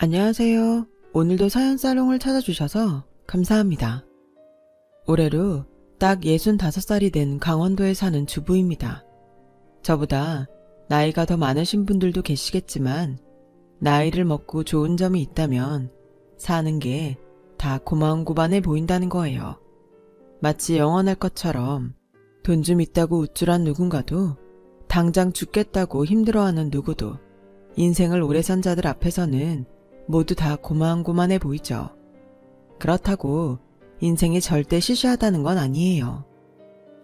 안녕하세요. 오늘도 사연사롱을 찾아주셔서 감사합니다. 올해로 딱 65살이 된 강원도에 사는 주부입니다. 저보다 나이가 더 많으신 분들도 계시겠지만 나이를 먹고 좋은 점이 있다면 사는 게 다 고만고만해 보인다는 거예요. 마치 영원할 것처럼 돈 좀 있다고 우쭐한 누군가도 당장 죽겠다고 힘들어하는 누구도 인생을 오래 산 자들 앞에서는 모두 다 고만고만해 보이죠. 그렇다고 인생이 절대 시시하다는 건 아니에요.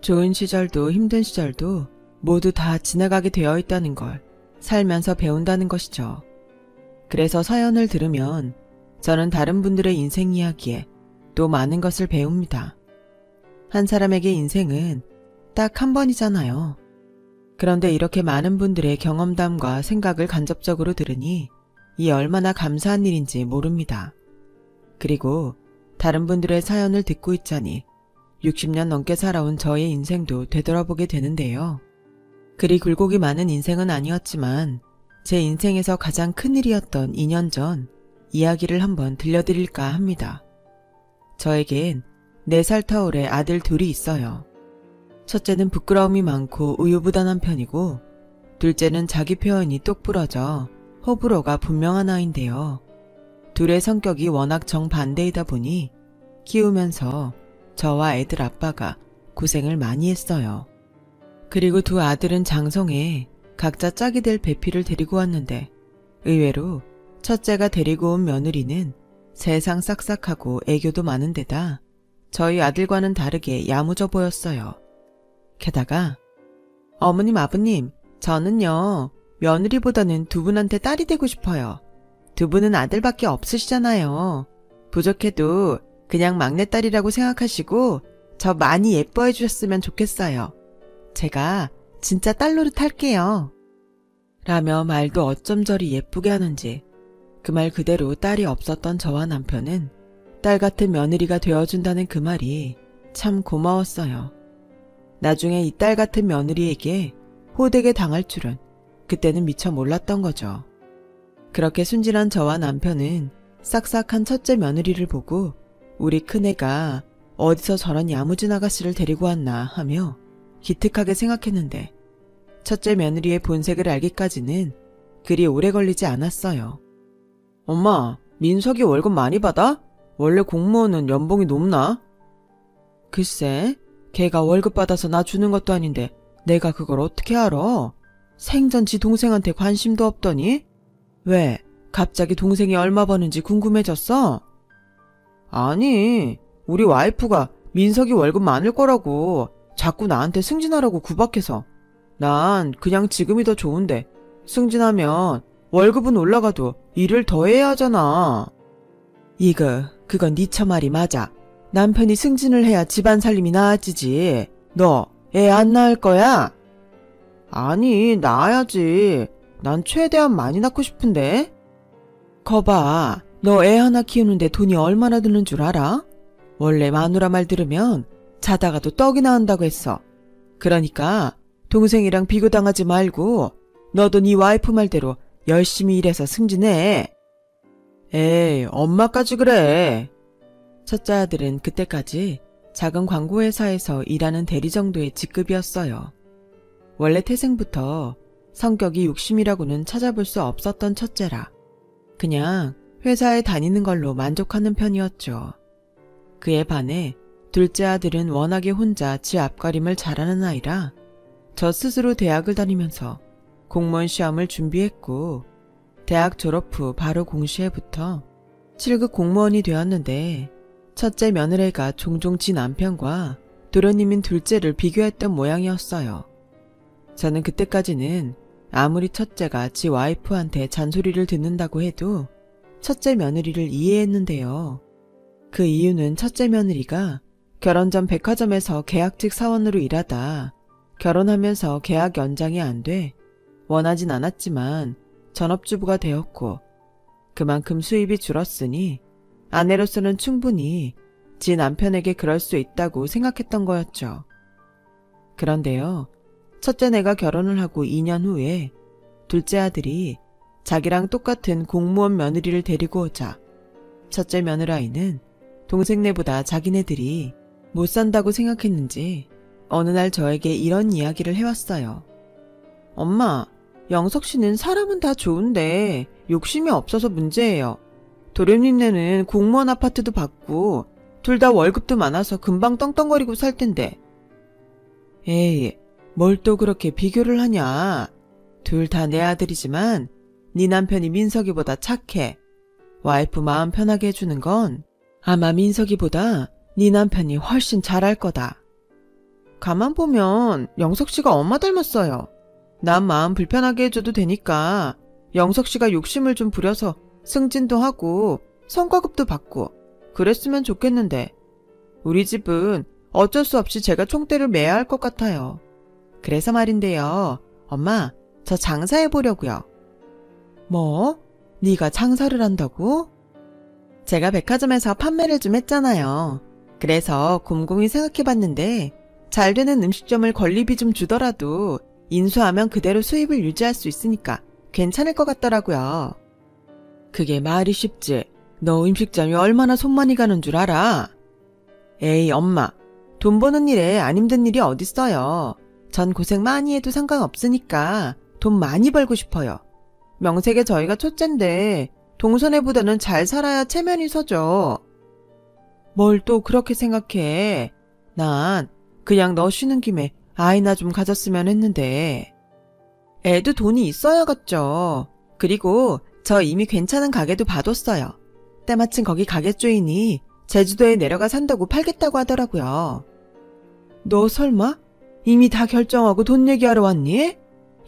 좋은 시절도 힘든 시절도 모두 다 지나가게 되어 있다는 걸 살면서 배운다는 것이죠. 그래서 사연을 들으면 저는 다른 분들의 인생 이야기에 또 많은 것을 배웁니다. 한 사람에게 인생은 딱 한 번이잖아요. 그런데 이렇게 많은 분들의 경험담과 생각을 간접적으로 들으니 이 얼마나 감사한 일인지 모릅니다. 그리고 다른 분들의 사연을 듣고 있자니 60년 넘게 살아온 저의 인생도 되돌아보게 되는데요. 그리 굴곡이 많은 인생은 아니었지만 제 인생에서 가장 큰일이었던 2년 전 이야기를 한번 들려드릴까 합니다. 저에겐 4살 터울의 아들 둘이 있어요. 첫째는 부끄러움이 많고 우유부단한 편이고 둘째는 자기 표현이 똑 부러져 호불호가 분명한 아이인데요. 둘의 성격이 워낙 정반대이다 보니 키우면서 저와 애들 아빠가 고생을 많이 했어요. 그리고 두 아들은 장성에 각자 짝이 될 배필을 데리고 왔는데 의외로 첫째가 데리고 온 며느리는 세상 싹싹하고 애교도 많은 데다 저희 아들과는 다르게 야무져 보였어요. 게다가 어머님 아버님 저는요 며느리보다는 두 분한테 딸이 되고 싶어요. 두 분은 아들밖에 없으시잖아요. 부족해도 그냥 막내딸이라고 생각하시고 저 많이 예뻐해 주셨으면 좋겠어요. 제가 진짜 딸 노릇할게요. 라며 말도 어쩜 저리 예쁘게 하는지 그 말 그대로 딸이 없었던 저와 남편은 딸 같은 며느리가 되어준다는 그 말이 참 고마웠어요. 나중에 이 딸 같은 며느리에게 호되게 당할 줄은 그때는 미처 몰랐던 거죠. 그렇게 순진한 저와 남편은 싹싹한 첫째 며느리를 보고 우리 큰애가 어디서 저런 야무진 아가씨를 데리고 왔나 하며 기특하게 생각했는데 첫째 며느리의 본색을 알기까지는 그리 오래 걸리지 않았어요. 엄마, 민석이 월급 많이 받아? 원래 공무원은 연봉이 높나? 글쎄, 걔가 월급 받아서 나 주는 것도 아닌데 내가 그걸 어떻게 알아? 생전 지 동생한테 관심도 없더니? 왜? 갑자기 동생이 얼마 버는지 궁금해졌어? 아니, 우리 와이프가 민석이 월급 많을 거라고 자꾸 나한테 승진하라고 구박해서 난 그냥 지금이 더 좋은데 승진하면 월급은 올라가도 일을 더 해야 하잖아. 그건 네 처말이 맞아. 남편이 승진을 해야 집안 살림이 나아지지. 너 애 안 낳을 거야? 아니, 낳아야지. 난 최대한 많이 낳고 싶은데. 거봐, 너 애 하나 키우는데 돈이 얼마나 드는 줄 알아? 원래 마누라 말 들으면 자다가도 떡이 나온다고 했어. 그러니까 동생이랑 비교당하지 말고 너도 네 와이프 말대로 열심히 일해서 승진해. 에이, 엄마까지 그래. 첫째 아들은 그때까지 작은 광고회사에서 일하는 대리 정도의 직급이었어요. 원래 태생부터 성격이 욕심이라고는 찾아볼 수 없었던 첫째라 그냥 회사에 다니는 걸로 만족하는 편이었죠. 그에 반해 둘째 아들은 워낙에 혼자 지 앞가림을 잘하는 아이라 저 스스로 대학을 다니면서 공무원 시험을 준비했고 대학 졸업 후 바로 공시에 붙어 7급 공무원이 되었는데 첫째 며느리가 종종 지 남편과 도련님인 둘째를 비교했던 모양이었어요. 저는 그때까지는 아무리 첫째가 지 와이프한테 잔소리를 듣는다고 해도 첫째 며느리를 이해했는데요. 그 이유는 첫째 며느리가 결혼 전 백화점에서 계약직 사원으로 일하다 결혼하면서 계약 연장이 안 돼 원하진 않았지만 전업주부가 되었고 그만큼 수입이 줄었으니 아내로서는 충분히 지 남편에게 그럴 수 있다고 생각했던 거였죠. 그런데요. 첫째 내가 결혼을 하고 2년 후에 둘째 아들이 자기랑 똑같은 공무원 며느리를 데리고 오자 첫째 며느라이는 동생네보다 자기네들이 못 산다고 생각했는지 어느 날 저에게 이런 이야기를 해왔어요. 엄마, 영석 씨는 사람은 다 좋은데 욕심이 없어서 문제예요. 도련님네는 공무원 아파트도 받고 둘 다 월급도 많아서 금방 떵떵거리고 살 텐데. 에이, 뭘 또 그렇게 비교를 하냐. 둘 다 내 아들이지만 네 남편이 민석이보다 착해. 와이프 마음 편하게 해주는 건 아마 민석이보다 네 남편이 훨씬 잘할 거다. 가만 보면 영석 씨가 엄마 닮았어요. 난 마음 불편하게 해줘도 되니까 영석 씨가 욕심을 좀 부려서 승진도 하고 성과급도 받고 그랬으면 좋겠는데 우리 집은 어쩔 수 없이 제가 총대를 매야 할 것 같아요. 그래서 말인데요. 엄마, 저 장사해보려고요. 뭐? 네가 장사를 한다고? 제가 백화점에서 판매를 좀 했잖아요. 그래서 곰곰이 생각해봤는데 잘 되는 음식점을 권리비 좀 주더라도 인수하면 그대로 수입을 유지할 수 있으니까 괜찮을 것 같더라고요. 그게 말이 쉽지. 너 음식점이 얼마나 손 많이 가는 줄 알아? 에이 엄마, 돈 버는 일에 안 힘든 일이 어딨어요. 전 고생 많이 해도 상관없으니까 돈 많이 벌고 싶어요. 명색에 저희가 첫째인데 동서네보다는 잘 살아야 체면이 서죠. 뭘 또 그렇게 생각해. 난 그냥 너 쉬는 김에 아이나 좀 가졌으면 했는데. 애도 돈이 있어야겠죠. 그리고 저 이미 괜찮은 가게도 봐뒀어요. 때마침 거기 가게 주인이 제주도에 내려가 산다고 팔겠다고 하더라고요. 너 설마 이미 다 결정하고 돈 얘기하러 왔니?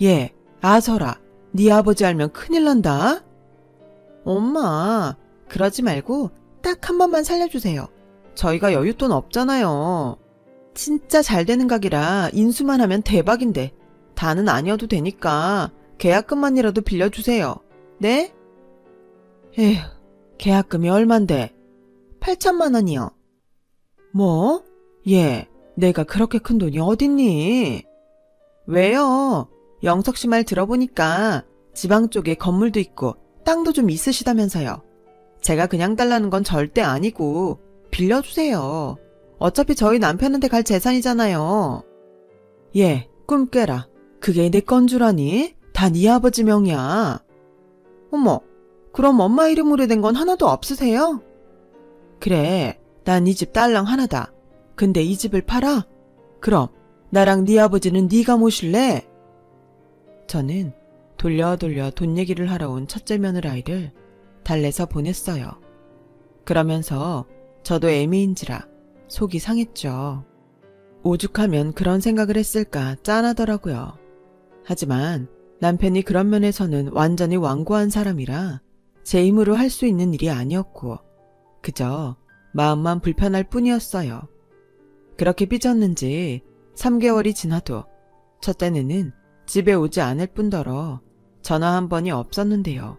예, 아서라. 네 아버지 알면 큰일 난다. 엄마, 그러지 말고 딱 한 번만 살려주세요. 저희가 여윳돈 없잖아요. 진짜 잘 되는 가게라 인수만 하면 대박인데 다는 아니어도 되니까 계약금만이라도 빌려주세요. 네? 에휴, 계약금이 얼만데? 8천만 원이요. 뭐? 예, 내가 그렇게 큰 돈이 어딨니? 왜요? 영석 씨 말 들어보니까 지방 쪽에 건물도 있고 땅도 좀 있으시다면서요. 제가 그냥 달라는 건 절대 아니고 빌려주세요. 어차피 저희 남편한테 갈 재산이잖아요. 예, 꿈 깨라. 그게 내 건 줄 아니? 다 네 아버지 명이야. 어머, 그럼 엄마 이름으로 된 건 하나도 없으세요? 그래, 난 이 집 딸랑 하나다. 근데 이 집을 팔아? 그럼 나랑 네 아버지는 네가 모실래? 저는 돌려 돈 얘기를 하러 온 첫째 며느라이를 달래서 보냈어요. 그러면서 저도 애미인지라 속이 상했죠. 오죽하면 그런 생각을 했을까 짠하더라고요. 하지만 남편이 그런 면에서는 완전히 완고한 사람이라 제 힘으로 할 수 있는 일이 아니었고 그저 마음만 불편할 뿐이었어요. 그렇게 삐졌는지 3개월이 지나도 첫째는 집에 오지 않을 뿐더러 전화 한 번이 없었는데요.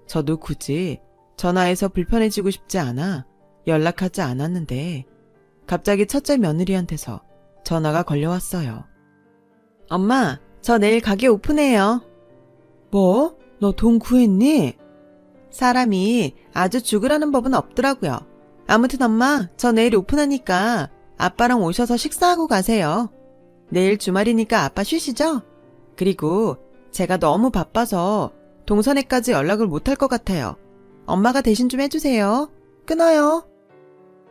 저도 굳이 전화해서 불편해지고 싶지 않아 연락하지 않았는데 갑자기 첫째 며느리한테서 전화가 걸려왔어요. 엄마, 저 내일 가게 오픈해요. 뭐? 너 돈 구했니? 사람이 아주 죽으라는 법은 없더라고요. 아무튼 엄마, 저 내일 오픈하니까 아빠랑 오셔서 식사하고 가세요. 내일 주말이니까 아빠 쉬시죠? 그리고 제가 너무 바빠서 동선에까지 연락을 못할 것 같아요. 엄마가 대신 좀 해주세요. 끊어요.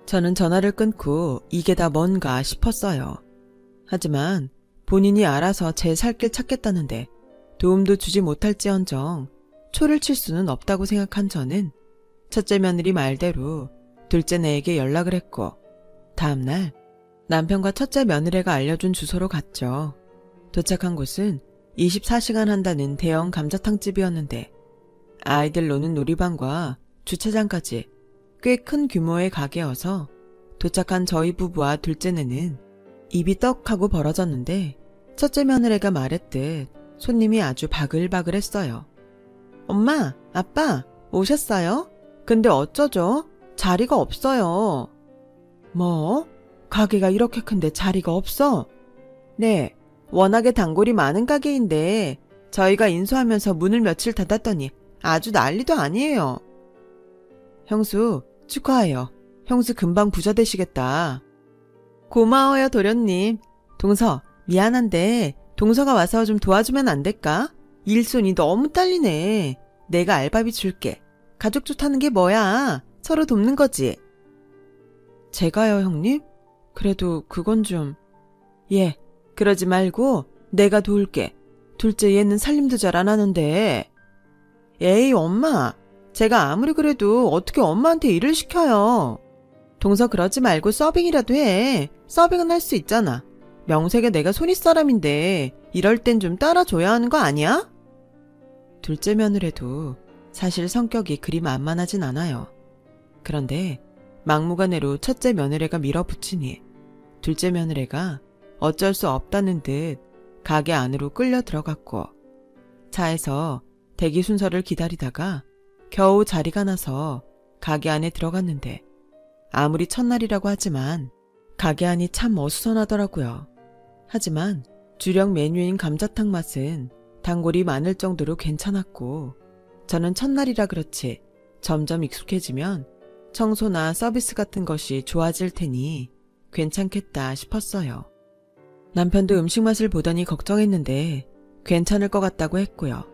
저는 전화를 끊고 이게 다 뭔가 싶었어요. 하지만 본인이 알아서 제 살 길 찾겠다는데 도움도 주지 못할지언정 초를 칠 수는 없다고 생각한 저는 첫째 며느리 말대로 둘째네에게 연락을 했고 다음날 남편과 첫째 며느리가 알려준 주소로 갔죠. 도착한 곳은 24시간 한다는 대형 감자탕집이었는데 아이들 노는 놀이방과 주차장까지 꽤 큰 규모의 가게여서 도착한 저희 부부와 둘째네는 입이 떡하고 벌어졌는데 첫째 며느리가 말했듯 손님이 아주 바글바글했어요. 엄마, 아빠 오셨어요? 근데 어쩌죠? 자리가 없어요. 뭐? 가게가 이렇게 큰데 자리가 없어? 네, 워낙에 단골이 많은 가게인데 저희가 인수하면서 문을 며칠 닫았더니 아주 난리도 아니에요. 형수, 축하해요. 형수 금방 부자 되시겠다. 고마워요, 도련님. 동서, 미안한데 동서가 와서 좀 도와주면 안 될까? 일손이 너무 딸리네. 내가 알바비 줄게. 가족 좋다는 게 뭐야? 서로 돕는 거지. 제가요, 형님? 그래도 그건 좀... 예, 그러지 말고 내가 도울게. 둘째 얘는 살림도 잘 안 하는데. 에이, 엄마. 제가 아무리 그래도 어떻게 엄마한테 일을 시켜요. 동서 그러지 말고 서빙이라도 해. 서빙은 할 수 있잖아. 명색에 내가 손윗 사람인데 이럴 땐 좀 따라줘야 하는 거 아니야? 둘째 며느리도 사실 성격이 그리 만만하진 않아요. 그런데 막무가내로 첫째 며느리가 밀어붙이니 둘째 며느리가 어쩔 수 없다는 듯 가게 안으로 끌려 들어갔고 차에서 대기 순서를 기다리다가 겨우 자리가 나서 가게 안에 들어갔는데 아무리 첫날이라고 하지만 가게 안이 참 어수선하더라고요. 하지만 주력 메뉴인 감자탕 맛은 단골이 많을 정도로 괜찮았고 저는 첫날이라 그렇지 점점 익숙해지면 청소나 서비스 같은 것이 좋아질 테니 괜찮겠다 싶었어요. 남편도 음식 맛을 보더니 걱정했는데 괜찮을 것 같다고 했고요.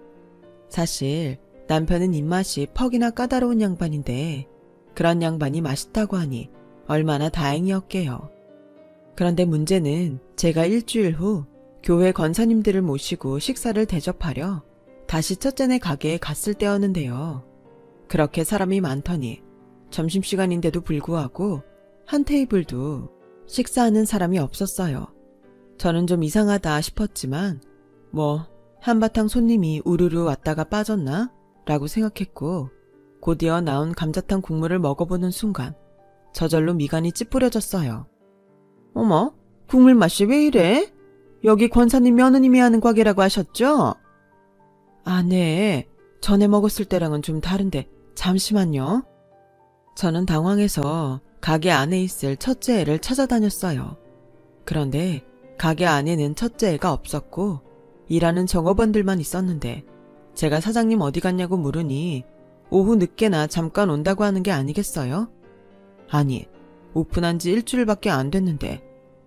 사실 남편은 입맛이 퍽이나 까다로운 양반인데 그런 양반이 맛있다고 하니 얼마나 다행이었게요. 그런데 문제는 제가 일주일 후 교회 권사님들을 모시고 식사를 대접하려 다시 첫째네 가게에 갔을 때였는데요. 그렇게 사람이 많더니 점심시간인데도 불구하고 한 테이블도 식사하는 사람이 없었어요. 저는 좀 이상하다 싶었지만 뭐 한바탕 손님이 우르르 왔다가 빠졌나? 라고 생각했고 곧이어 나온 감자탕 국물을 먹어보는 순간 저절로 미간이 찌푸려졌어요. 어머, 국물 맛이 왜 이래? 여기 권사님 며느님이 하는 가게라고 하셨죠? 아, 네. 전에 먹었을 때랑은 좀 다른데 잠시만요. 저는 당황해서 가게 안에 있을 첫째 애를 찾아다녔어요. 그런데 가게 안에는 첫째 애가 없었고 일하는 종업원들만 있었는데 제가 사장님 어디 갔냐고 물으니 오후 늦게나 잠깐 온다고 하는 게 아니겠어요? 아니, 오픈한 지 일주일밖에 안 됐는데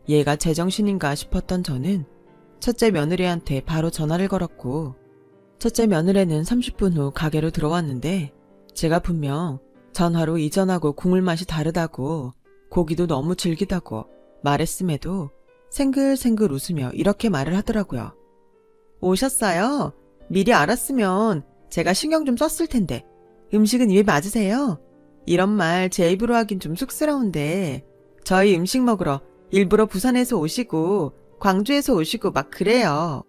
얘가 제정신인가 싶었던 저는 첫째 며느리한테 바로 전화를 걸었고 첫째 며느리는 30분 후 가게로 들어왔는데 제가 분명 전화로 이전하고 국물 맛이 다르다고 고기도 너무 질기다고 말했음에도 생글생글 웃으며 이렇게 말을 하더라고요. 오셨어요? 미리 알았으면 제가 신경 좀 썼을 텐데 음식은 입에 맞으세요? 이런 말 제 입으로 하긴 좀 쑥스러운데 저희 음식 먹으러 일부러 부산에서 오시고 광주에서 오시고 막 그래요.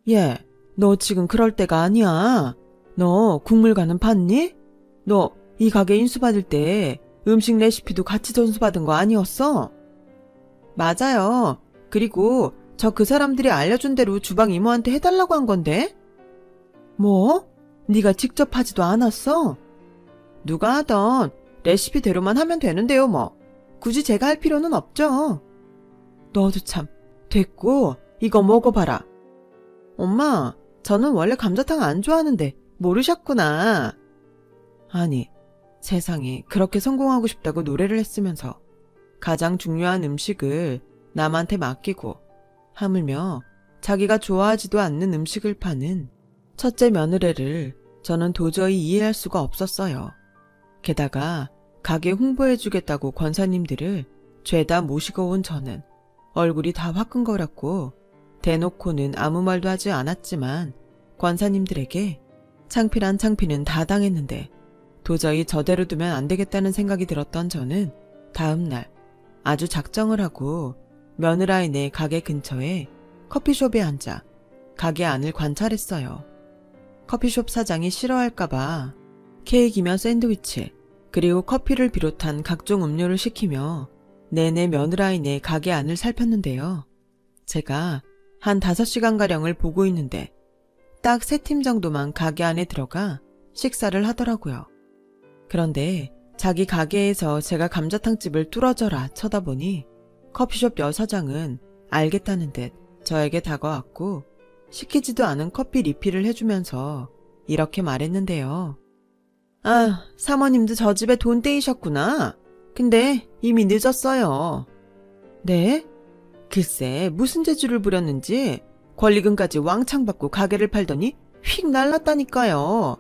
얘, 너 지금 그럴 때가 아니야. 너 국물관은 봤니? 너 이 가게 인수받을 때 음식 레시피도 같이 전수받은 거 아니었어? 맞아요. 그리고 저 그 사람들이 알려준 대로 주방 이모한테 해달라고 한 건데? 뭐? 네가 직접 하지도 않았어? 누가 하던 레시피대로만 하면 되는데요 뭐. 굳이 제가 할 필요는 없죠. 너도 참. 됐고 이거 먹어봐라. 엄마, 저는 원래 감자탕 안 좋아하는데 모르셨구나. 아니, 세상에 그렇게 성공하고 싶다고 노래를 했으면서 가장 중요한 음식을 남한테 맡기고 하물며 자기가 좋아하지도 않는 음식을 파는 첫째 며느리를 저는 도저히 이해할 수가 없었어요. 게다가 가게 홍보해주겠다고 권사님들을 죄다 모시고 온 저는 얼굴이 다 화끈거렸고 대놓고는 아무 말도 하지 않았지만 권사님들에게 창피란 창피는 다 당했는데 도저히 저대로 두면 안 되겠다는 생각이 들었던 저는 다음날 아주 작정을 하고 며느라이네 가게 근처에 커피숍에 앉아 가게 안을 관찰했어요. 커피숍 사장이 싫어할까봐 케이크며 샌드위치 그리고 커피를 비롯한 각종 음료를 시키며 내내 며느라이네 가게 안을 살폈는데요. 제가 한 5시간가량을 보고 있는데 딱 3팀 정도만 가게 안에 들어가 식사를 하더라고요. 그런데 자기 가게에서 제가 감자탕집을 뚫어져라 쳐다보니 커피숍 여사장은 알겠다는 듯 저에게 다가왔고 시키지도 않은 커피 리필을 해주면서 이렇게 말했는데요. 아, 사모님도 저 집에 돈 떼이셨구나. 근데 이미 늦었어요. 네? 글쎄 무슨 재주를 부렸는지 권리금까지 왕창 받고 가게를 팔더니 휙 날랐다니까요.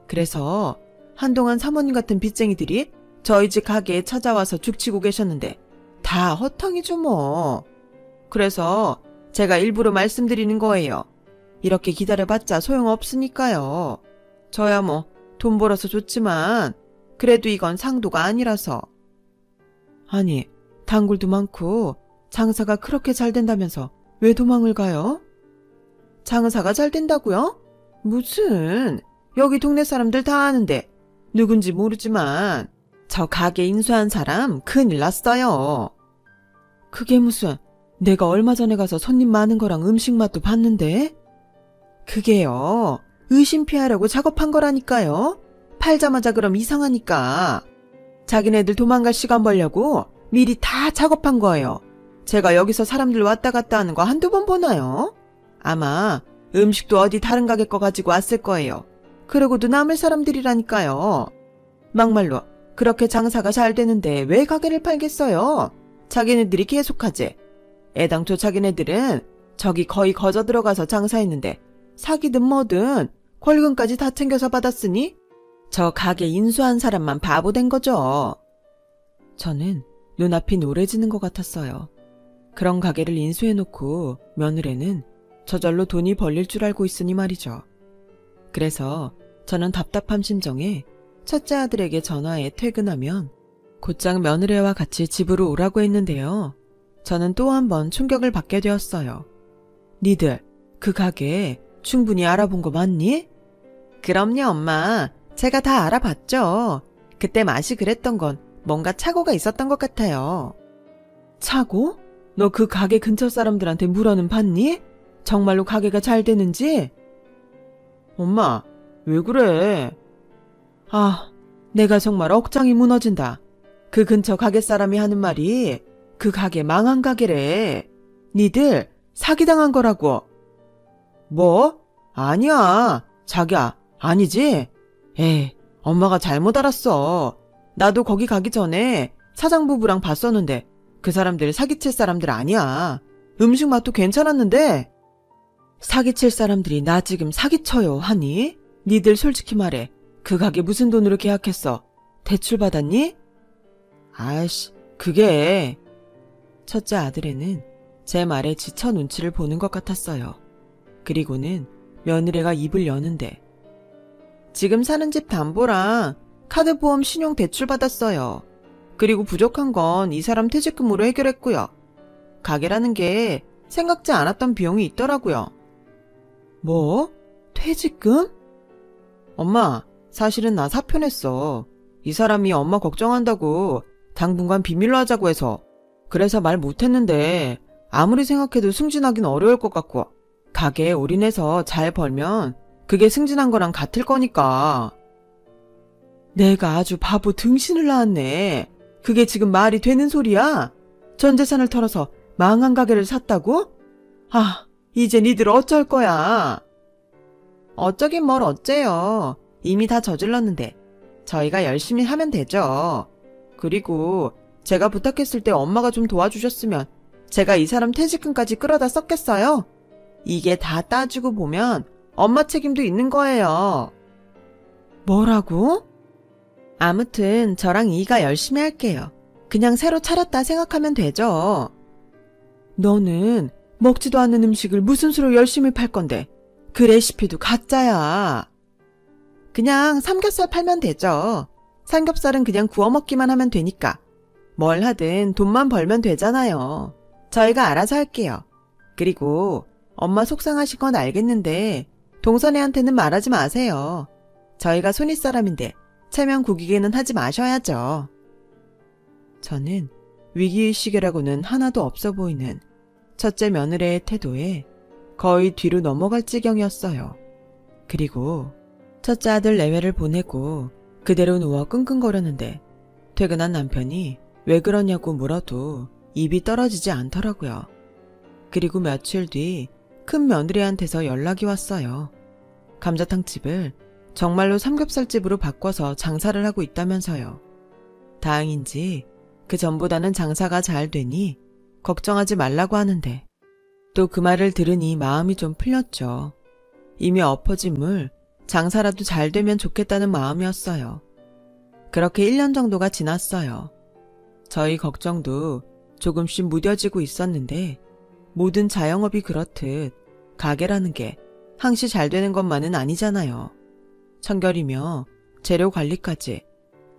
그래서 한동안 사모님 같은 빚쟁이들이 저희 집 가게에 찾아와서 죽치고 계셨는데 다 허탕이죠 뭐. 그래서 제가 일부러 말씀드리는 거예요. 이렇게 기다려봤자 소용없으니까요. 저야 뭐 돈 벌어서 좋지만 그래도 이건 상도가 아니라서. 아니, 단골도 많고 장사가 그렇게 잘 된다면서 왜 도망을 가요? 장사가 잘 된다고요? 무슨, 여기 동네 사람들 다 아는데 누군지 모르지만 저 가게 인수한 사람 큰일 났어요. 그게 무슨, 내가 얼마 전에 가서 손님 많은 거랑 음식 맛도 봤는데? 그게요, 의심 피하려고 작업한 거라니까요. 팔자마자 그럼 이상하니까. 자기네들 도망갈 시간 벌려고 미리 다 작업한 거예요. 제가 여기서 사람들 왔다 갔다 하는 거 한두 번 보나요? 아마 음식도 어디 다른 가게 거 가지고 왔을 거예요. 그러고도 남을 사람들이라니까요. 막말로 그렇게 장사가 잘 되는데 왜 가게를 팔겠어요? 자기네들이 계속하지. 애당초 자기네들은 저기 거의 거저 들어가서 장사했는데 사기든 뭐든 권리금까지 다 챙겨서 받았으니 저 가게 인수한 사람만 바보 된 거죠. 저는 눈앞이 노래지는 것 같았어요. 그런 가게를 인수해놓고 며느리는 저절로 돈이 벌릴 줄 알고 있으니 말이죠. 그래서 저는 답답한 심정에 첫째 아들에게 전화해 퇴근하면 곧장 며느리와 같이 집으로 오라고 했는데요. 저는 또 한 번 충격을 받게 되었어요. 니들 그 가게 충분히 알아본 거 맞니? 그럼요 엄마. 제가 다 알아봤죠. 그때 맛이 그랬던 건 뭔가 착오가 있었던 것 같아요. 착오? 너 그 가게 근처 사람들한테 물어는 봤니? 정말로 가게가 잘 되는지? 엄마, 왜 그래? 아, 내가 정말 억장이 무너진다. 그 근처 가게 사람이 하는 말이 그 가게 망한 가게래. 니들 사기당한 거라고. 뭐? 아니야. 자기야, 아니지? 에이, 엄마가 잘못 알았어. 나도 거기 가기 전에 사장 부부랑 봤었는데 그 사람들 사기칠 사람들 아니야. 음식 맛도 괜찮았는데. 사기칠 사람들이 나 지금 사기쳐요 하니? 니들 솔직히 말해. 그 가게 무슨 돈으로 계약했어? 대출 받았니? 아이씨, 그게... 첫째 아들애는 제 말에 지쳐 눈치를 보는 것 같았어요. 그리고는 며느리가 입을 여는데 지금 사는 집 담보랑 카드보험 신용 대출 받았어요. 그리고 부족한 건 이 사람 퇴직금으로 해결했고요. 가게라는 게 생각지 않았던 비용이 있더라고요. 뭐? 퇴직금? 엄마, 사실은 나 사표 냈어. 이 사람이 엄마 걱정한다고 당분간 비밀로 하자고 해서. 그래서 말 못했는데 아무리 생각해도 승진하긴 어려울 것 같고 가게에 올인해서 잘 벌면 그게 승진한 거랑 같을 거니까. 내가 아주 바보 등신을 낳았네. 그게 지금 말이 되는 소리야? 전 재산을 털어서 망한 가게를 샀다고? 아, 이제 니들 어쩔 거야. 어쩌긴 뭘 어째요. 이미 다 저질렀는데 저희가 열심히 하면 되죠. 그리고 제가 부탁했을 때 엄마가 좀 도와주셨으면 제가 이 사람 퇴직금까지 끌어다 썼겠어요? 이게 다 따지고 보면 엄마 책임도 있는 거예요. 뭐라고? 아무튼 저랑 이가 열심히 할게요. 그냥 새로 차렸다 생각하면 되죠. 너는 먹지도 않는 음식을 무슨 수로 열심히 팔 건데 그 레시피도 가짜야. 그냥 삼겹살 팔면 되죠. 삼겹살은 그냥 구워 먹기만 하면 되니까. 뭘 하든 돈만 벌면 되잖아요. 저희가 알아서 할게요. 그리고 엄마 속상하신 건 알겠는데 동선애한테는 말하지 마세요. 저희가 손윗사람인데 체면 구기게는 하지 마셔야죠. 저는 위기의식이라고는 하나도 없어 보이는 첫째 며느리의 태도에 거의 뒤로 넘어갈 지경이었어요. 그리고 첫째 아들 내외를 보내고 그대로 누워 끙끙거렸는데 퇴근한 남편이 왜 그러냐고 물어도 입이 떨어지지 않더라고요. 그리고 며칠 뒤 큰 며느리한테서 연락이 왔어요. 감자탕집을 정말로 삼겹살집으로 바꿔서 장사를 하고 있다면서요. 다행인지 그 전보다는 장사가 잘 되니 걱정하지 말라고 하는데 또 그 말을 들으니 마음이 좀 풀렸죠. 이미 엎어진 물, 장사라도 잘 되면 좋겠다는 마음이었어요. 그렇게 1년 정도가 지났어요. 저희 걱정도 조금씩 무뎌지고 있었는데 모든 자영업이 그렇듯 가게라는 게 항시 잘 되는 것만은 아니잖아요. 청결이며 재료 관리까지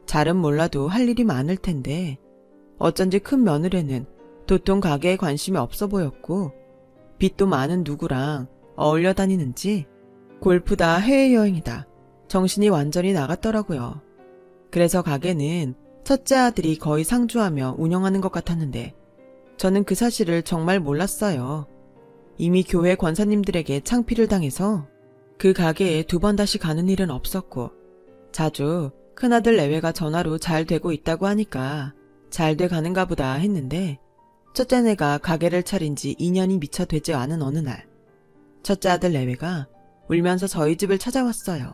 잘은 몰라도 할 일이 많을 텐데 어쩐지 큰 며느리는 도통 가게에 관심이 없어 보였고 빚도 많은 누구랑 어울려 다니는지 골프다 해외여행이다 정신이 완전히 나갔더라고요. 그래서 가게는 첫째 아들이 거의 상주하며 운영하는 것 같았는데 저는 그 사실을 정말 몰랐어요. 이미 교회 권사님들에게 창피를 당해서 그 가게에 2번 다시 가는 일은 없었고 자주 큰아들 내외가 전화로 잘 되고 있다고 하니까 잘 돼 가는가 보다 했는데 첫째네가 가게를 차린 지 2년이 미처 되지 않은 어느 날 첫째 아들 내외가 울면서 저희 집을 찾아왔어요.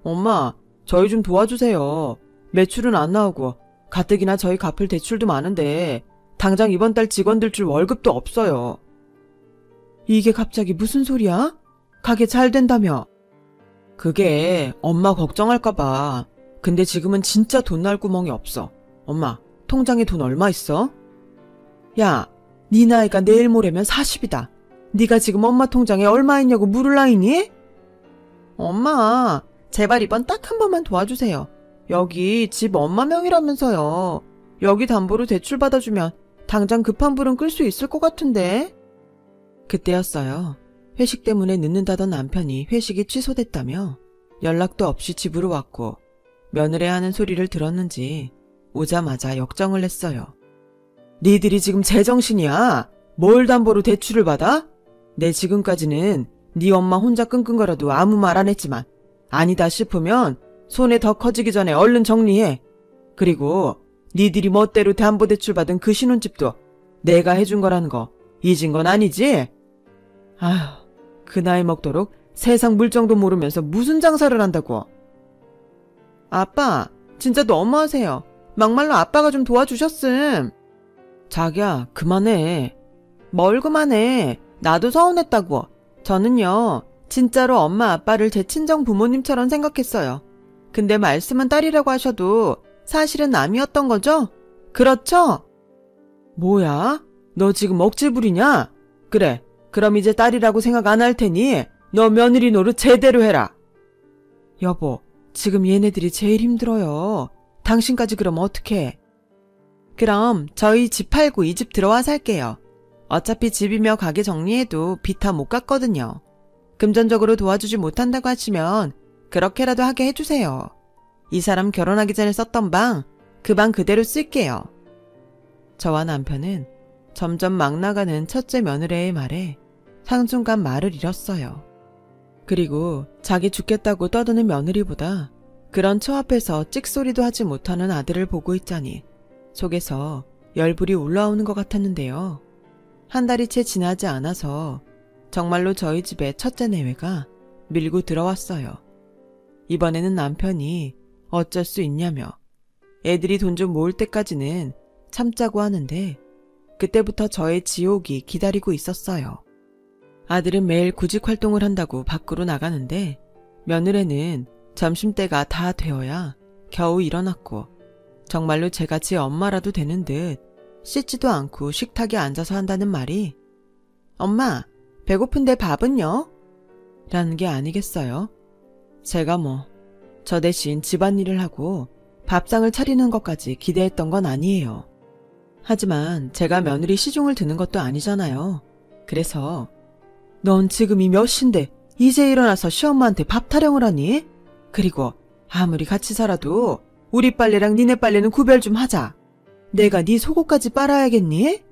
엄마, 저희 좀 도와주세요. 매출은 안 나오고 가뜩이나 저희 갚을 대출도 많은데 당장 이번 달 직원들 줄 월급도 없어요. 이게 갑자기 무슨 소리야? 가게 잘 된다며? 그게 엄마 걱정할까 봐. 근데 지금은 진짜 돈 날 구멍이 없어. 엄마, 통장에 돈 얼마 있어? 야, 네 나이가 내일 모레면 40이다. 네가 지금 엄마 통장에 얼마 있냐고 물을 나이니? 엄마, 제발 이번 딱 한 번만 도와주세요. 여기 집 엄마 명이라면서요. 여기 담보로 대출 받아주면 당장 급한 불은 끌 수 있을 것 같은데. 그때였어요. 회식 때문에 늦는다던 남편이 회식이 취소됐다며 연락도 없이 집으로 왔고 며느리 하는 소리를 들었는지 오자마자 역정을 냈어요. 니들이 지금 제정신이야? 뭘 담보로 대출을 받아? 내 지금까지는 네 엄마 혼자 끙끙거려도 아무 말 안 했지만 아니다 싶으면 손에 더 커지기 전에 얼른 정리해. 그리고 니들이 멋대로 담보대출 받은 그 신혼집도 내가 해준 거라는 거 잊은 건 아니지? 아휴, 그 나이 먹도록 세상 물정도 모르면서 무슨 장사를 한다고. 아빠, 진짜 너무하세요. 막말로 아빠가 좀 도와주셨음. 자기야, 그만해. 뭘 그만해. 나도 서운했다고. 저는요, 진짜로 엄마 아빠를 제 친정 부모님처럼 생각했어요. 근데 말씀은 딸이라고 하셔도 사실은 남이었던 거죠? 그렇죠? 뭐야? 너 지금 억지 부리냐? 그래, 그럼 이제 딸이라고 생각 안 할 테니 너 며느리 노릇 제대로 해라. 여보, 지금 얘네들이 제일 힘들어요. 당신까지 그럼 어떡해? 그럼 저희 집 팔고 이 집 들어와 살게요. 어차피 집이며 가게 정리해도 빚 다 못 갚거든요. 금전적으로 도와주지 못한다고 하시면 그렇게라도 하게 해주세요. 이 사람 결혼하기 전에 썼던 방, 그 방 그대로 쓸게요. 저와 남편은 점점 막 나가는 첫째 며느리의 말에 한순간 말을 잃었어요. 그리고 자기 죽겠다고 떠드는 며느리보다 그런 처 앞에서 찍소리도 하지 못하는 아들을 보고 있자니 속에서 열불이 올라오는 것 같았는데요. 한 달이 채 지나지 않아서 정말로 저희 집에 첫째 내외가 밀고 들어왔어요. 이번에는 남편이 어쩔 수 있냐며 애들이 돈 좀 모을 때까지는 참자고 하는데 그때부터 저의 지옥이 기다리고 있었어요. 아들은 매일 구직 활동을 한다고 밖으로 나가는데 며느리는 점심때가 다 되어야 겨우 일어났고 정말로 제가 제 엄마라도 되는 듯 씻지도 않고 식탁에 앉아서 한다는 말이 엄마, 배고픈데 밥은요? 라는 게 아니겠어요? 제가 저 대신 집안일을 하고 밥상을 차리는 것까지 기대했던 건 아니에요. 하지만 제가 며느리 시중을 드는 것도 아니잖아요. 그래서 넌 지금이 몇 시인데 이제 일어나서 시엄마한테 밥 타령을 하니? 그리고 아무리 같이 살아도 우리 빨래랑 니네 빨래는 구별 좀 하자. 내가 네 속옷까지 빨아야겠니?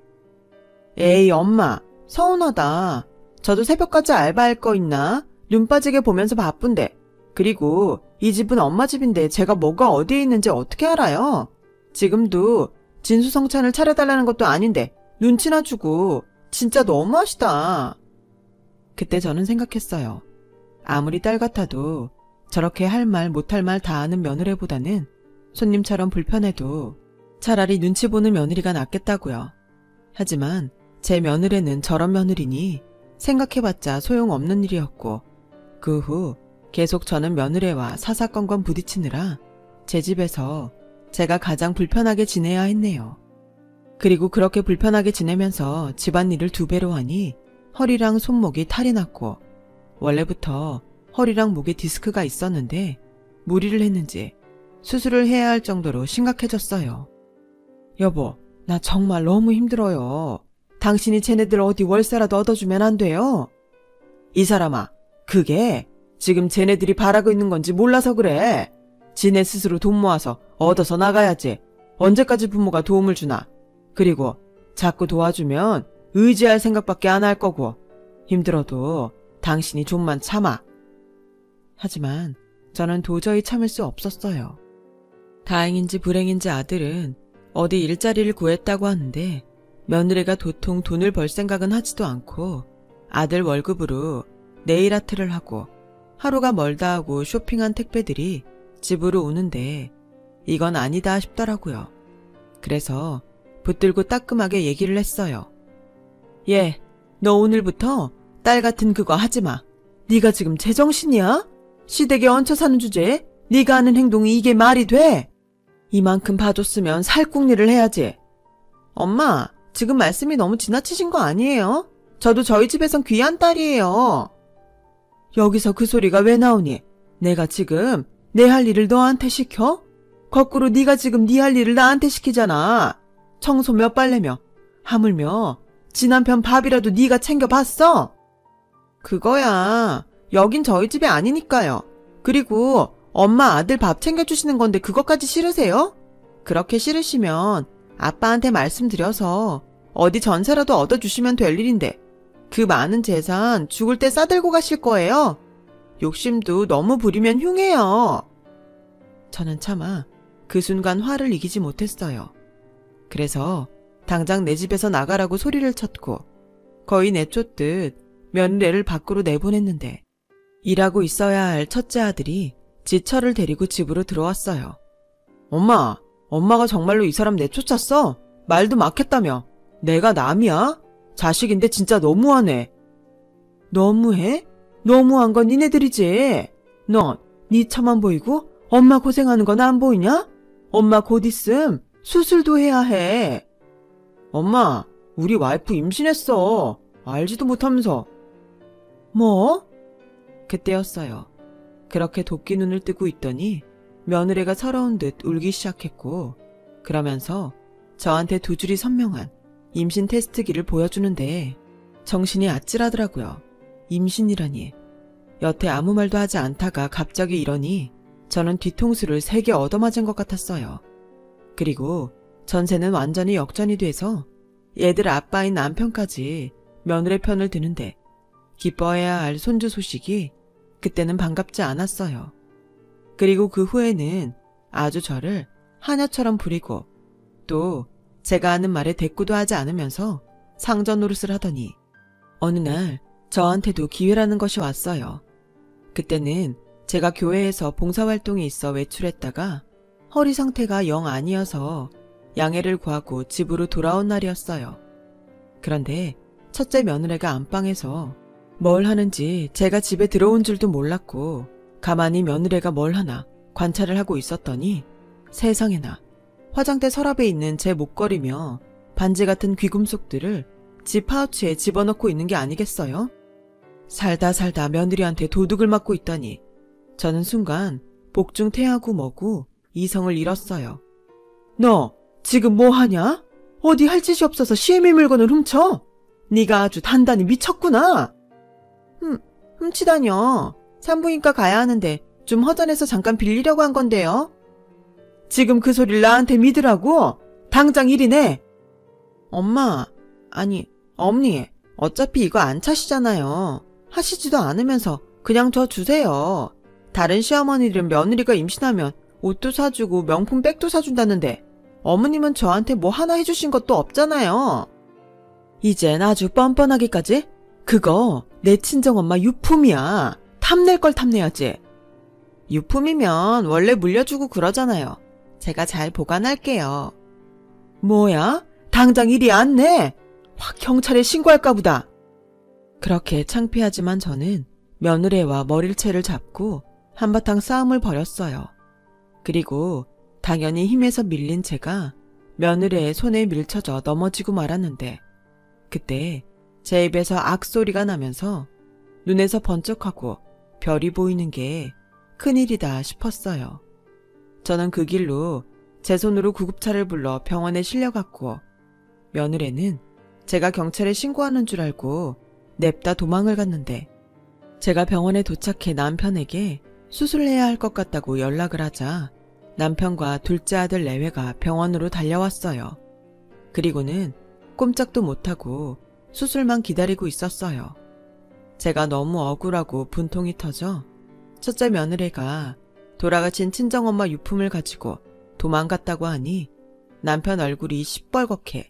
에이 엄마, 서운하다. 저도 새벽까지 알바할 거 있나? 눈 빠지게 보면서 바쁜데. 그리고 이 집은 엄마 집인데 제가 뭐가 어디에 있는지 어떻게 알아요? 지금도 진수성찬을 차려달라는 것도 아닌데 눈치나 주고 진짜 너무하시다. 그때 저는 생각했어요. 아무리 딸 같아도 저렇게 할 말 못할 말 다 아는 며느리보다는 손님처럼 불편해도 차라리 눈치 보는 며느리가 낫겠다고요. 하지만 제 며느리는 저런 며느리니 생각해봤자 소용없는 일이었고, 그 후 계속 저는 며느리와 사사건건 부딪히느라 제 집에서 제가 가장 불편하게 지내야 했네요. 그리고 그렇게 불편하게 지내면서 집안일을 2배로 하니 허리랑 손목이 탈이 났고, 원래부터 허리랑 목에 디스크가 있었는데 무리를 했는지 수술을 해야 할 정도로 심각해졌어요. 여보, 나 정말 너무 힘들어요. 당신이 쟤네들 어디 월세라도 얻어주면 안 돼요? 이 사람아, 그게 지금 쟤네들이 바라고 있는 건지 몰라서 그래. 지네 스스로 돈 모아서 얻어서 나가야지. 언제까지 부모가 도움을 주나. 그리고 자꾸 도와주면 의지할 생각밖에 안 할 거고, 힘들어도 당신이 좀만 참아. 하지만 저는 도저히 참을 수 없었어요. 다행인지 불행인지 아들은 어디 일자리를 구했다고 하는데 며느리가 도통 돈을 벌 생각은 하지도 않고 아들 월급으로 네일 아트를 하고 하루가 멀다 하고 쇼핑한 택배들이 집으로 오는데 이건 아니다 싶더라고요. 그래서 붙들고 따끔하게 얘기를 했어요. 얘, 너 오늘부터 딸 같은 그거 하지 마. 네가 지금 제정신이야? 시댁에 얹혀 사는 주제에 네가 하는 행동이 이게 말이 돼? 이만큼 봐줬으면 살궁리를 해야지. 엄마, 지금 말씀이 너무 지나치신 거 아니에요? 저도 저희 집에선 귀한 딸이에요. 여기서 그 소리가 왜 나오니? 내가 지금 내 할 일을 너한테 시켜? 거꾸로 네가 지금 네 할 일을 나한테 시키잖아. 청소며 빨래며 하물며 지 남편 밥이라도 네가 챙겨봤어? 그거야. 여긴 저희 집이 아니니까요. 그리고 엄마 아들 밥 챙겨주시는 건데 그것까지 싫으세요? 그렇게 싫으시면 아빠한테 말씀드려서 어디 전세라도 얻어주시면 될 일인데 그 많은 재산 죽을 때 싸들고 가실 거예요. 욕심도 너무 부리면 흉해요. 저는 차마 그 순간 화를 이기지 못했어요. 그래서 당장 내 집에서 나가라고 소리를 쳤고 거의 내쫓듯 며느리를 밖으로 내보냈는데 일하고 있어야 할 첫째 아들이 지철을 데리고 집으로 들어왔어요. 엄마가 정말로 이 사람 내쫓았어? 말도 막했다며. 내가 남이야? 자식인데 진짜 너무하네. 너무해? 너무한 건 니네들이지. 넌 네 차만 보이고 엄마 고생하는 건 안 보이냐? 엄마 곧 있음 수술도 해야 해. 엄마, 우리 와이프 임신했어. 알지도 못하면서. 뭐? 그때였어요. 그렇게 도끼 눈을 뜨고 있더니 며느리가 서러운 듯 울기 시작했고 그러면서 저한테 2줄이 선명한 임신 테스트기를 보여주는데 정신이 아찔하더라고요. 임신이라니. 여태 아무 말도 하지 않다가 갑자기 이러니 저는 뒤통수를 3개 얻어맞은 것 같았어요. 그리고 전세는 완전히 역전이 돼서 얘들 아빠인 남편까지 며느리 편을 드는데 기뻐해야 할 손주 소식이 그때는 반갑지 않았어요. 그리고 그 후에는 아주 저를 하녀처럼 부리고 또 제가 하는 말에 대꾸도 하지 않으면서 상전 노릇을 하더니 어느 날 저한테도 기회라는 것이 왔어요. 그때는 제가 교회에서 봉사활동이 있어 외출했다가 허리 상태가 영 아니어서 양해를 구하고 집으로 돌아온 날이었어요. 그런데 첫째 며느리가 안방에서 뭘 하는지 제가 집에 들어온 줄도 몰랐고 가만히 며느리가 뭘 하나 관찰을 하고 있었더니 세상에나 화장대 서랍에 있는 제 목걸이며 반지 같은 귀금속들을 집 파우치에 집어넣고 있는 게 아니겠어요? 살다 며느리한테 도둑을 맞고 있다니 저는 순간 복중퇴하고 뭐고 이성을 잃었어요. 너 지금 뭐 하냐? 어디 할 짓이 없어서 시애미 물건을 훔쳐? 네가 아주 단단히 미쳤구나. 훔치다뇨. 산부인과 가야 하는데 좀 허전해서 잠깐 빌리려고 한 건데요. 지금 그 소리를 나한테 믿으라고? 당장 일이 내. 엄마, 아니 엄니, 어차피 이거 안 차시잖아요. 하시지도 않으면서 그냥 저 주세요. 다른 시어머니들은 며느리가 임신하면 옷도 사주고 명품 백도 사준다는데 어머님은 저한테 뭐 하나 해주신 것도 없잖아요. 이젠 아주 뻔뻔하기까지? 그거 내 친정엄마 유품이야. 탐낼 걸 탐내야지. 유품이면 원래 물려주고 그러잖아요. 제가 잘 보관할게요. 뭐야? 당장 이리 안 내? 확 경찰에 신고할까 보다. 그렇게 창피하지만 저는 며느리와 머리채를 잡고 한바탕 싸움을 벌였어요. 그리고 당연히 힘에서 밀린 제가 며느리의 손에 밀쳐져 넘어지고 말았는데 그때 제 입에서 악소리가 나면서 눈에서 번쩍하고 별이 보이는 게 큰일이다 싶었어요. 저는 그 길로 제 손으로 구급차를 불러 병원에 실려갔고 며느리는 제가 경찰에 신고하는 줄 알고 냅다 도망을 갔는데 제가 병원에 도착해 남편에게 수술해야 할 것 같다고 연락을 하자 남편과 둘째 아들 내외가 병원으로 달려왔어요. 그리고는 꼼짝도 못하고 수술만 기다리고 있었어요. 제가 너무 억울하고 분통이 터져 첫째 며느리가 돌아가신 친정엄마 유품을 가지고 도망갔다고 하니 남편 얼굴이 시뻘겋게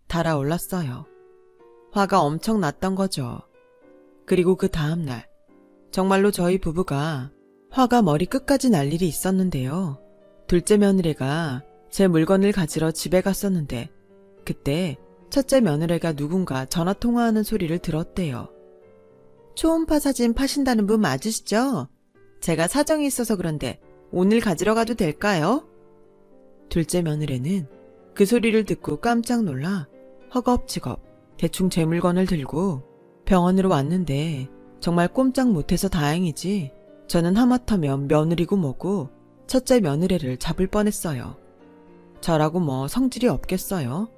달아올랐어요. 화가 엄청 났던 거죠. 그리고 그 다음날 정말로 저희 부부가 화가 머리 끝까지 날 일이 있었는데요. 둘째 며느리가 제 물건을 가지러 집에 갔었는데 그때 첫째 며느리가 누군가 전화통화하는 소리를 들었대요. 초음파 사진 파신다는 분 맞으시죠? 제가 사정이 있어서 그런데 오늘 가지러 가도 될까요? 둘째 며느리는 그 소리를 듣고 깜짝 놀라 허겁지겁 대충 제 물건을 들고 병원으로 왔는데 정말 꼼짝 못해서 다행이지 저는 하마터면 며느리고 뭐고 첫째 며느리를 잡을 뻔했어요. 저라고 뭐 성질이 없겠어요.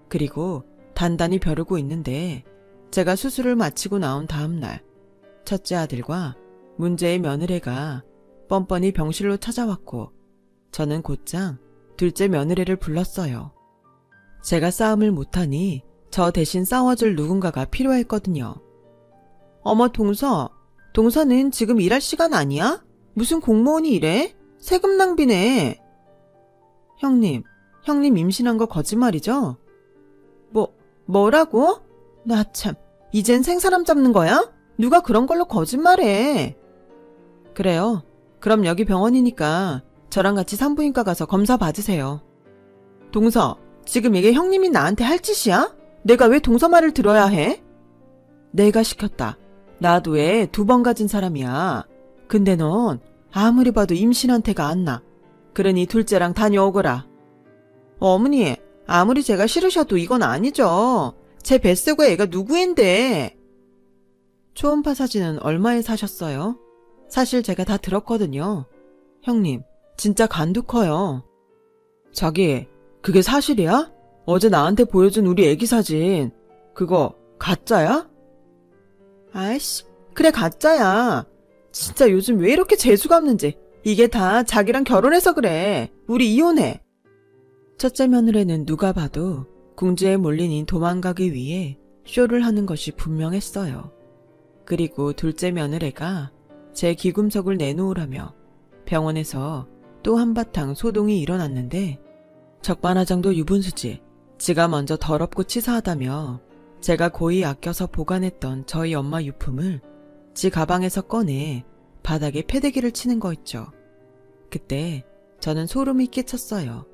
그리고 단단히 벼르고 있는데 제가 수술을 마치고 나온 다음날 첫째 아들과 문제의 며느리가 뻔뻔히 병실로 찾아왔고 저는 곧장 둘째 며느리를 불렀어요. 제가 싸움을 못하니 저 대신 싸워줄 누군가가 필요했거든요. 어머 동서는 지금 일할 시간 아니야? 무슨 공무원이 이래? 세금 낭비네. 형님 임신한 거 거짓말이죠? 뭐라고? 나 참, 이젠 생사람 잡는 거야? 누가 그런 걸로 거짓말해. 그래요. 그럼 여기 병원이니까 저랑 같이 산부인과 가서 검사 받으세요. 동서, 지금 이게 형님이 나한테 할 짓이야? 내가 왜 동서 말을 들어야 해? 내가 시켰다. 나도 애 2번 가진 사람이야. 근데 넌 아무리 봐도 임신한 태가 안 나. 그러니 둘째랑 다녀오거라. 어머니, 아무리 제가 싫으셔도 이건 아니죠. 제 뱃속에 애가 누구인데. 초음파 사진은 얼마에 사셨어요? 사실 제가 다 들었거든요. 형님, 진짜 간도 커요. 자기, 그게 사실이야? 어제 나한테 보여준 우리 애기 사진, 그거 가짜야? 아이씨, 그래 가짜야. 진짜 요즘 왜 이렇게 재수가 없는지. 이게 다 자기랑 결혼해서 그래. 우리 이혼해. 첫째 며느리는 누가 봐도 궁지에 몰리니 도망가기 위해 쇼를 하는 것이 분명했어요. 그리고 둘째 며느리가 제 귀금속을 내놓으라며 병원에서 또 한바탕 소동이 일어났는데 적반하장도 유분수지 지가 먼저 더럽고 치사하다며 제가 고이 아껴서 보관했던 저희 엄마 유품을 지 가방에서 꺼내 바닥에 패대기를 치는 거 있죠. 그때 저는 소름이 끼쳤어요.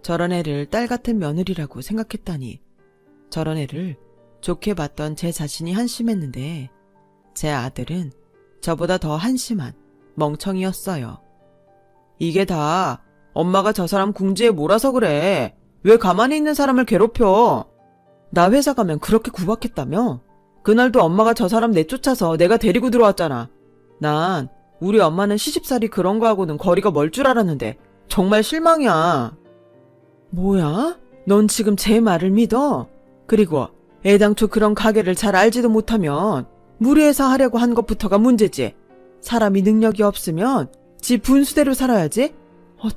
저런 애를 딸 같은 며느리라고 생각했다니 저런 애를 좋게 봤던 제 자신이 한심했는데 제 아들은 저보다 더 한심한 멍청이였어요. 이게 다 엄마가 저 사람 궁지에 몰아서 그래. 왜 가만히 있는 사람을 괴롭혀. 나 회사 가면 그렇게 구박했다며? 그날도 엄마가 저 사람 내쫓아서 내가 데리고 들어왔잖아. 난 우리 엄마는 시집살이 그런 거하고는 거리가 멀 줄 알았는데 정말 실망이야. 뭐야? 넌 지금 제 말을 믿어? 그리고 애당초 그런 가게를 잘 알지도 못하면 무리해서 하려고 한 것부터가 문제지. 사람이 능력이 없으면 지 분수대로 살아야지.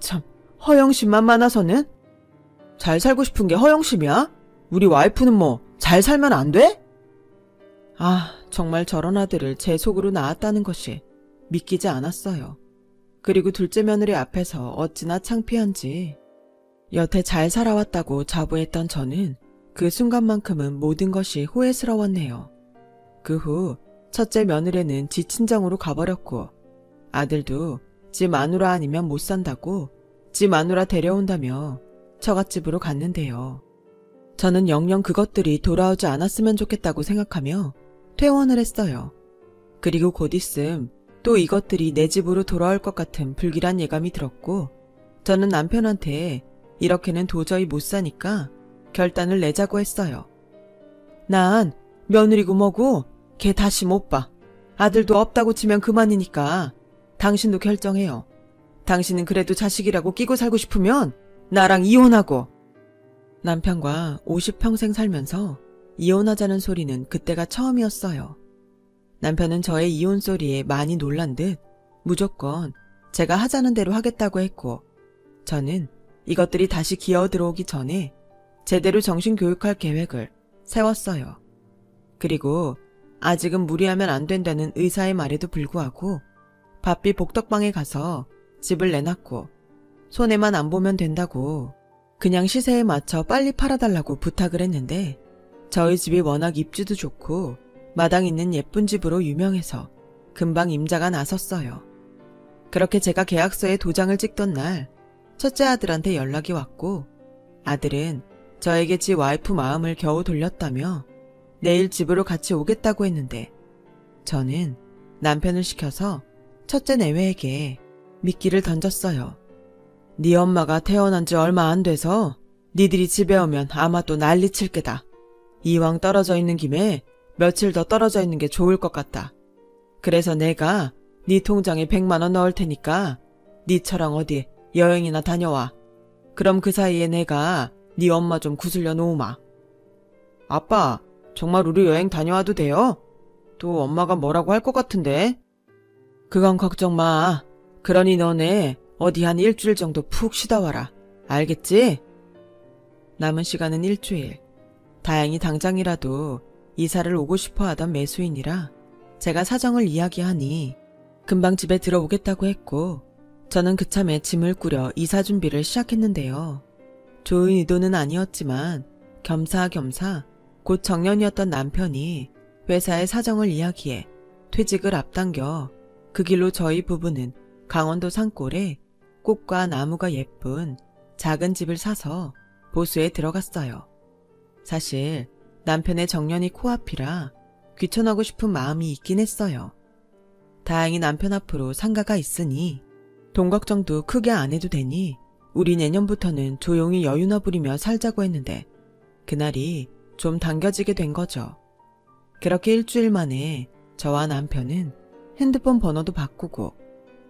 참, 허영심만 많아서는. 잘 살고 싶은 게 허영심이야? 우리 와이프는 뭐 잘 살면 안 돼? 아, 정말 저런 아들을 제 속으로 낳았다는 것이 믿기지 않았어요. 그리고 둘째 며느리 앞에서 어찌나 창피한지. 여태 잘 살아왔다고 자부했던 저는 그 순간만큼은 모든 것이 후회스러웠네요. 그 후 첫째 며느리는 지 친정으로 가버렸고 아들도 지 마누라 아니면 못 산다고 지 마누라 데려온다며 처갓집으로 갔는데요. 저는 영영 그것들이 돌아오지 않았으면 좋겠다고 생각하며 퇴원을 했어요. 그리고 곧 있음 또 이것들이 내 집으로 돌아올 것 같은 불길한 예감이 들었고 저는 남편한테 이렇게는 도저히 못 사니까 결단을 내자고 했어요. 난 며느리고 뭐고 걔 다시 못 봐. 아들도 없다고 치면 그만이니까 당신도 결정해요. 당신은 그래도 자식이라고 끼고 살고 싶으면 나랑 이혼하고. 남편과 50평생 살면서 이혼하자는 소리는 그때가 처음이었어요. 남편은 저의 이혼 소리에 많이 놀란 듯 무조건 제가 하자는 대로 하겠다고 했고 저는 이것들이 다시 기어 들어오기 전에 제대로 정신교육할 계획을 세웠어요. 그리고 아직은 무리하면 안 된다는 의사의 말에도 불구하고 바삐 복덕방에 가서 집을 내놨고 손해만 안 보면 된다고 그냥 시세에 맞춰 빨리 팔아달라고 부탁을 했는데 저희 집이 워낙 입지도 좋고 마당 있는 예쁜 집으로 유명해서 금방 임자가 나섰어요. 그렇게 제가 계약서에 도장을 찍던 날 첫째 아들한테 연락이 왔고 아들은 저에게 지 와이프 마음을 겨우 돌렸다며 내일 집으로 같이 오겠다고 했는데 저는 남편을 시켜서 첫째 내외에게 미끼를 던졌어요. 네 엄마가 태어난 지 얼마 안 돼서 니들이 집에 오면 아마 또 난리 칠 게다. 이왕 떨어져 있는 김에 며칠 더 떨어져 있는 게 좋을 것 같다. 그래서 내가 네 통장에 100만 원 넣을 테니까 니처랑 어디 여행이나 다녀와. 그럼 그 사이에 내가 네 엄마 좀 구슬려 놓으마. 아빠, 정말 우리 여행 다녀와도 돼요? 또 엄마가 뭐라고 할 것 같은데? 그건 걱정 마. 그러니 너네 어디 한 일주일 정도 푹 쉬다 와라. 알겠지? 남은 시간은 일주일. 다행히 당장이라도 이사를 오고 싶어 하던 매수인이라 제가 사정을 이야기하니 금방 집에 들어오겠다고 했고 저는 그참에 짐을 꾸려 이사 준비를 시작했는데요. 좋은 의도는 아니었지만 겸사겸사 곧 정년이었던 남편이 회사의 사정을 이야기해 퇴직을 앞당겨 그 길로 저희 부부는 강원도 산골에 꽃과 나무가 예쁜 작은 집을 사서 보수에 들어갔어요. 사실 남편의 정년이 코앞이라 귀촌하고 싶은 마음이 있긴 했어요. 다행히 남편 앞으로 상가가 있으니 돈 걱정도 크게 안 해도 되니 우리 내년부터는 조용히 여유나 부리며 살자고 했는데 그날이 좀 당겨지게 된 거죠. 그렇게 일주일 만에 저와 남편은 핸드폰 번호도 바꾸고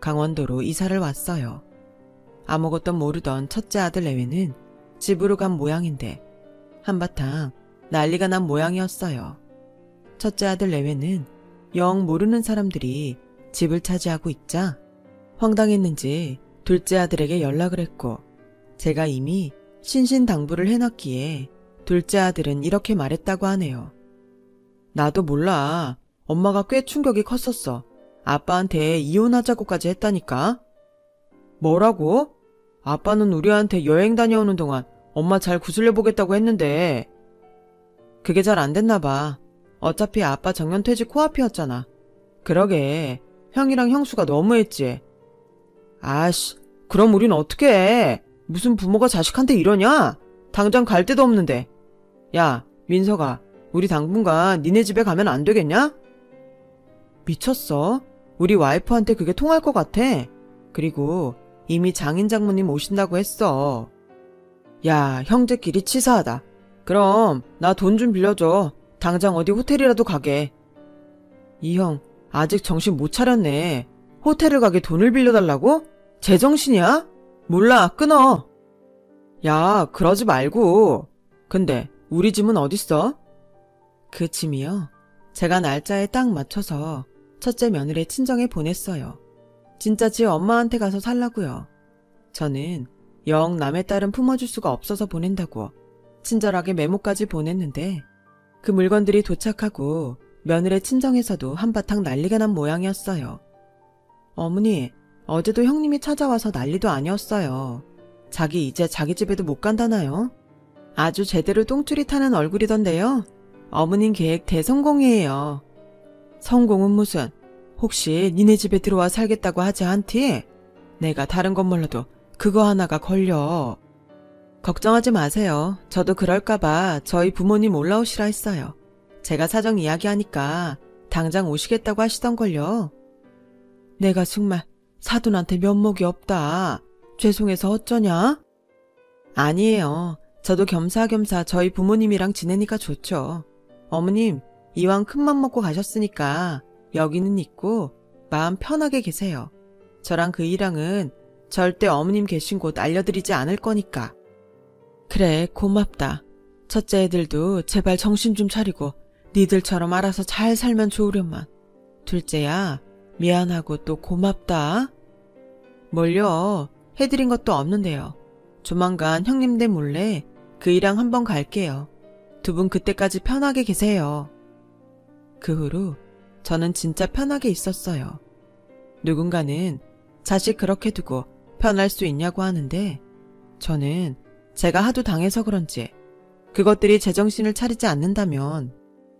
강원도로 이사를 왔어요. 아무것도 모르던 첫째 아들 내외는 집으로 간 모양인데 한바탕 난리가 난 모양이었어요. 첫째 아들 내외는 영 모르는 사람들이 집을 차지하고 있자 황당했는지 둘째 아들에게 연락을 했고 제가 이미 신신당부를 해놨기에 둘째 아들은 이렇게 말했다고 하네요. 나도 몰라. 엄마가 꽤 충격이 컸었어. 아빠한테 이혼하자고까지 했다니까. 뭐라고? 아빠는 우리한테 여행 다녀오는 동안 엄마 잘 구슬려 보겠다고 했는데 그게 잘 안 됐나 봐. 어차피 아빠 정년퇴직 코앞이었잖아. 그러게 형이랑 형수가 너무했지. 아씨, 그럼 우린 어떡해. 무슨 부모가 자식한테 이러냐? 당장 갈 데도 없는데. 야, 민서가 우리 당분간 니네 집에 가면 안 되겠냐? 미쳤어? 우리 와이프한테 그게 통할 것 같아. 그리고 이미 장인 장모님 오신다고 했어. 야, 형제끼리 치사하다. 그럼 나 돈 좀 빌려줘. 당장 어디 호텔이라도 가게. 이 형 아직 정신 못 차렸네. 호텔을 가게 돈을 빌려달라고? 제정신이야? 몰라, 끊어. 야, 그러지 말고. 근데 우리 짐은 어딨어? 그 짐이요? 제가 날짜에 딱 맞춰서 첫째 며느리 친정에 보냈어요. 진짜 지 엄마한테 가서 살라고요. 저는 영 남의 딸은 품어줄 수가 없어서 보낸다고 친절하게 메모까지 보냈는데 그 물건들이 도착하고 며느리 친정에서도 한바탕 난리가 난 모양이었어요. 어머니, 어제도 형님이 찾아와서 난리도 아니었어요. 자기 이제 자기 집에도 못 간다나요? 아주 제대로 똥줄이 타는 얼굴이던데요. 어머님 계획 대성공이에요. 성공은 무슨, 혹시 니네 집에 들어와 살겠다고 하지 않디? 내가 다른 건 몰라도 그거 하나가 걸려. 걱정하지 마세요. 저도 그럴까봐 저희 부모님 올라오시라 했어요. 제가 사정 이야기하니까 당장 오시겠다고 하시던걸요. 내가 정말 사돈한테 면목이 없다. 죄송해서 어쩌냐? 아니에요. 저도 겸사겸사 저희 부모님이랑 지내니까 좋죠. 어머님, 이왕 큰맘 먹고 가셨으니까 여기는 있고 마음 편하게 계세요. 저랑 그 이랑은 절대 어머님 계신 곳 알려드리지 않을 거니까. 그래, 고맙다. 첫째 애들도 제발 정신 좀 차리고 니들처럼 알아서 잘 살면 좋으련만. 둘째야, 미안하고 또 고맙다. 뭘요? 해드린 것도 없는데요. 조만간 형님들 몰래 그 이랑 한번 갈게요. 두 분 그때까지 편하게 계세요. 그 후로 저는 진짜 편하게 있었어요. 누군가는 자식 그렇게 두고 편할 수 있냐고 하는데 저는 제가 하도 당해서 그런지 그것들이 제정신을 차리지 않는다면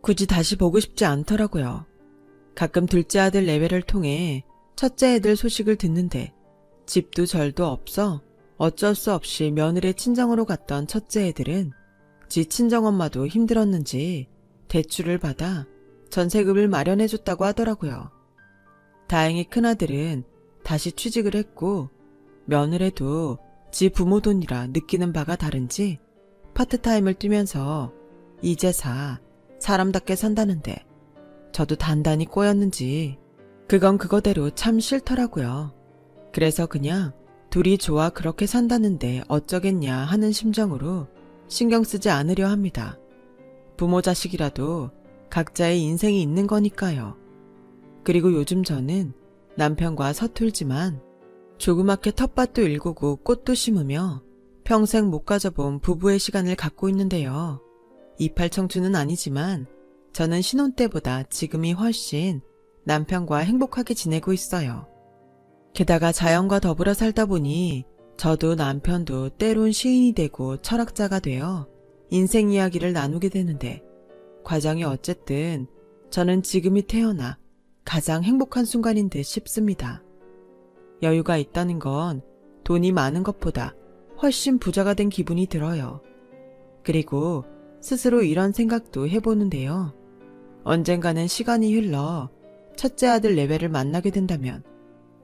굳이 다시 보고 싶지 않더라고요. 가끔 둘째 아들 내외를 통해 첫째 애들 소식을 듣는데 집도 절도 없어 어쩔 수 없이 며느리 친정으로 갔던 첫째 애들은 지 친정엄마도 힘들었는지 대출을 받아 전세금을 마련해줬다고 하더라고요. 다행히 큰아들은 다시 취직을 했고 며느리도 지 부모 돈이라 느끼는 바가 다른지 파트타임을 뛰면서 이제사 사람답게 산다는데 저도 단단히 꼬였는지 그건 그거대로 참 싫더라고요. 그래서 그냥 둘이 좋아 그렇게 산다는데 어쩌겠냐 하는 심정으로 신경 쓰지 않으려 합니다. 부모 자식이라도 각자의 인생이 있는 거니까요. 그리고 요즘 저는 남편과 서툴지만 조그맣게 텃밭도 일구고 꽃도 심으며 평생 못 가져본 부부의 시간을 갖고 있는데요. 이팔 청춘은 아니지만 저는 신혼 때보다 지금이 훨씬 남편과 행복하게 지내고 있어요. 게다가 자연과 더불어 살다 보니 저도 남편도 때론 시인이 되고 철학자가 되어 인생 이야기를 나누게 되는데 과정이 어쨌든 저는 지금이 태어나 가장 행복한 순간인 듯 싶습니다. 여유가 있다는 건 돈이 많은 것보다 훨씬 부자가 된 기분이 들어요. 그리고 스스로 이런 생각도 해보는데요. 언젠가는 시간이 흘러 첫째 아들 내외를 만나게 된다면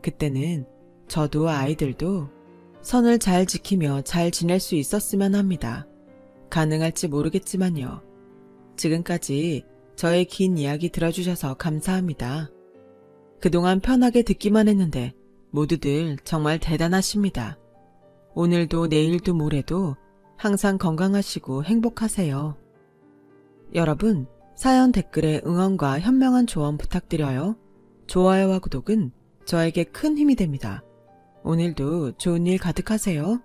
그때는 저도 아이들도 선을 잘 지키며 잘 지낼 수 있었으면 합니다. 가능할지 모르겠지만요. 지금까지 저의 긴 이야기 들어주셔서 감사합니다. 그동안 편하게 듣기만 했는데 모두들 정말 대단하십니다. 오늘도 내일도 모레도 항상 건강하시고 행복하세요. 여러분, 사연 댓글에 응원과 현명한 조언 부탁드려요. 좋아요와 구독은 저에게 큰 힘이 됩니다. 오늘도 좋은 일 가득하세요.